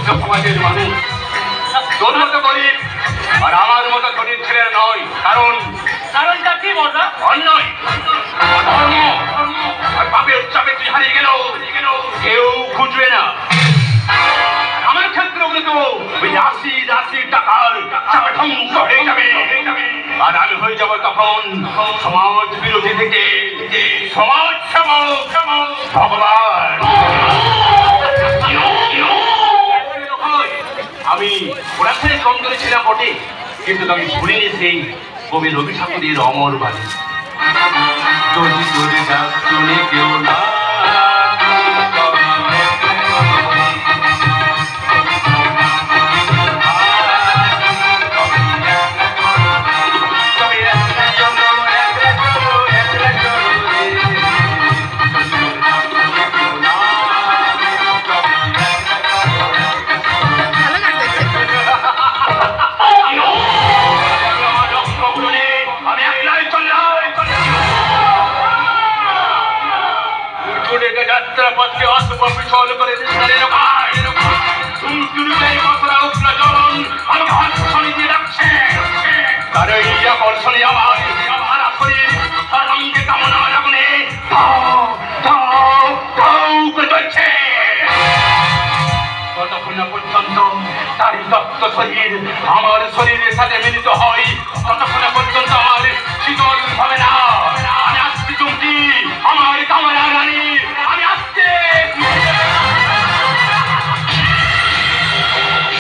উচ্চ সমাজের মানুষ। তোর মতো গরিব আর আমার মতো ধনীর ছেলে নয়, কারণটা কি বলরা? অন্যায় ধর্ম আর পাপের চাপে তুই হারিয়ে গেল, কেউ খুঁজবে না। আমার ক্ষেত্রগুলো তো ওই রাশি রাশি টাকার চাপে ধ্বংস হয়ে যাবে, আর আমি হয়ে যাবো তখন সমাজ বিরোধী থেকে সমাজ সেবক ভগবান। আমি ওরাখানে চন্দনে ছিলাম বটে, কিন্তু আমি ভুলিনি সেই কবি রবি ঠাকুরের অমর বাণী। যদি তোরে ডাক শুনে কেউ না যাত্রাপথকে অশুভ বিছল করে আমাকে হর্ষণী দিয়ে রাখছে, তার এই আকর্ষণী আমার শরীর সর্বাঙ্গে কামনা আগুনে চলছে। ততক্ষণ না পর্যন্ত তার তত্ত্ব শরীর আমার শরীরের সাথে মিলিত হয়, ততক্ষণ পর্যন্ত আমার শীতল হবে না। আমি আসছি চুমকি, আমার